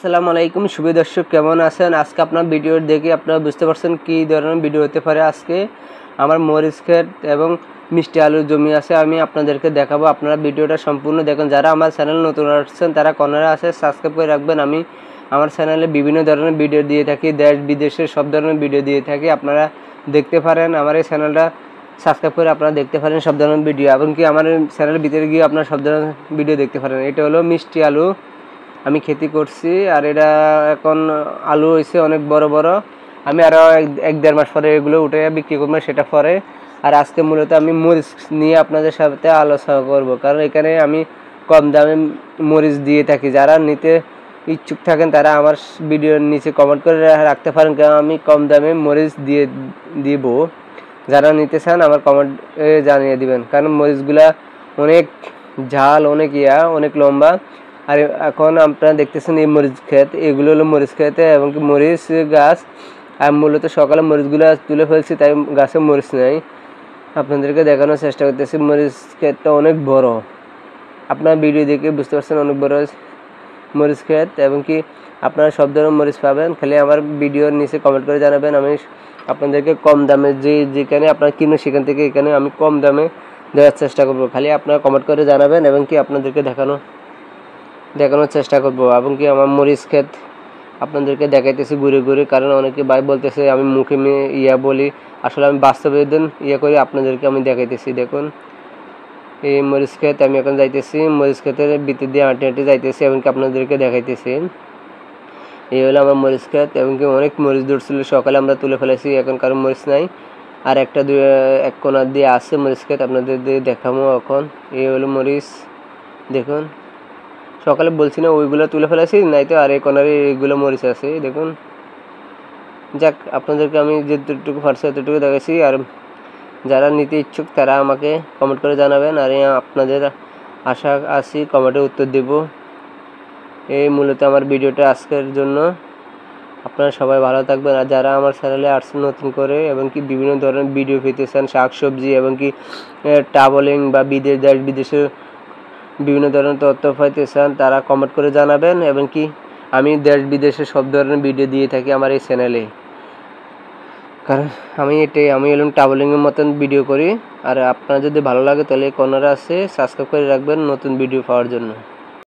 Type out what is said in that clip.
আসসালামু আলাইকুম শুভ দর্শক, কেমন আছেন? আজকে আপনার ভিডিও দেখে আপনারা বুঝতে পারছেন কী ধরনের ভিডিও হতে পারে। আজকে আমার মরিচ ক্ষেত এবং মিষ্টি আলুর জমি আছে, আমি আপনাদেরকে দেখাবো। আপনারা ভিডিওটা সম্পূর্ণ দেখুন। যারা আমার চ্যানেল নতুন আসছেন তারা কর্নারে আছে সাবস্ক্রাইব করে রাখবেন। আমি আমার চ্যানেলে বিভিন্ন ধরনের ভিডিও দিয়ে থাকি, দেশ বিদেশের সব ধরনের ভিডিও দিয়ে থাকি। আপনারা দেখতে পারেন, আমার এই চ্যানেলটা সাবস্ক্রাইব করে আপনারা দেখতে পারেন সব ধরনের ভিডিও, এমনকি আমার চ্যানেলের ভিতরে গিয়ে আপনারা সব ধরনের ভিডিও দেখতে পারেন। এটা হলো মিষ্টি আলু, আমি খেতি করছি। আর এটা এখন আলু হয়েছে অনেক বড় বড়। আমি আরও এক দেড় মাস পরে এগুলো উঠে বিক্রি করবো, সেটা পরে। আর আজকে মূলত আমি মরিচ নিয়ে আপনাদের সাথে আলোচনা করব, কারণ এখানে আমি কম দামে মরিচ দিয়ে থাকি। যারা নিতে ইচ্ছুক থাকেন তারা আমার ভিডিওর নিচে কমেন্ট করে রাখতে পারেন, কারণ আমি কম দামে মরিচ দিব। যারা নিতে চান আমার কমেন্টে জানিয়ে দিবেন, কারণ মরিচগুলা অনেক ঝাল, অনেক লম্বা। আর এখন আপনারা দেখতেছেন এই মরিচ ক্ষেত, এগুলো হলো মরিচ ক্ষেত এবং কি মরিচ গাছ। আর মূলত সকালে মরিচগুলো তুলে ফেলছি, তাই গাছে মরিচ নেই। আপনাদেরকে দেখানোর চেষ্টা করতেছি। মরিচ ক্ষেতটা অনেক বড়, আপনার ভিডিও দেখে বুঝতে পারছেন অনেক বড় মরিচ ক্ষেত, এবং কি আপনারা সব ধরনের মরিচ পাবেন। খালি আমার ভিডিওর নিচে কমেন্ট করে জানাবেন, আমি আপনাদেরকে কম দামে যেখানে আপনারা কিনুন সেখান থেকে এখানে আমি কম দামে দেওয়ার চেষ্টা করব। খালি আপনারা কমেন্ট করে জানাবেন এবং কি আপনাদেরকে দেখানোর চেষ্টা করব। এবং কি আমার মরিচ ক্ষেত আপনাদেরকে দেখাইতেছি ঘুরে ঘুরে, কারণ অনেকে ভাই বলতেছে আমি মুখে বলি, আসলে আমি বাস্তবে করি, আপনাদেরকে আমি দেখাইতেছি। দেখুন এই মরিচ ক্ষেত, আমি এখন যাইতেছি মরিচ ক্ষেতের ভিতর দিয়ে হাঁটি হাঁটি যাইতেছি এবং কি আপনাদেরকে দেখাইতেছি। এই হলো আমার মরিচ ক্ষেত, এবং কি অনেক মরিচ ধরছিল, সকালে আমরা তুলে ফেলেছি, এখন কারণ মরিচ নাই। আর এক কোনার দিয়ে আছে মরিচ ক্ষেত, আপনাদের দেখাবো এখন। এই হলো মরিচ, দেখুন সকালে বলছি না ওইগুলো তুলে ফেলেছি, নাই তো আর এই কোনারে এইগুলো মরিচ আছে, দেখুন। যাক, আপনাদেরকে আমি যেটুকু পারছি এতটুকু দেখাচ্ছি। আর যারা নিতে ইচ্ছুক তারা আমাকে কমেন্ট করে জানাবেন, আর আপনাদের আশা আছি কমেন্টে উত্তর দেব। এই মূলত আমার ভিডিওটা আজকের জন্য। আপনারা সবাই ভালো থাকবেন। আর যারা আমার চ্যানেলে আসছেন নতুন করে এবং কি বিভিন্ন ধরনের ভিডিও পেতে চান, শাকসবজি এবং কি ট্রাভেলিং বা দেশ বিদেশের বিভিন্ন ধরনের তথ্য পাইতে চান, তারা কমেন্ট করে জানাবেন। এবং কি আমি দেশ বিদেশে সব ধরনের ভিডিও দিয়ে থাকি আমার এই চ্যানেলে, কারণ আমি এলাম ট্রাভেলিংয়ের মতন ভিডিও করি। আর আপনার যদি ভালো লাগে তাহলে কর্নারে আছে সাবস্ক্রাইব করে রাখবেন নতুন ভিডিও পাওয়ার জন্য।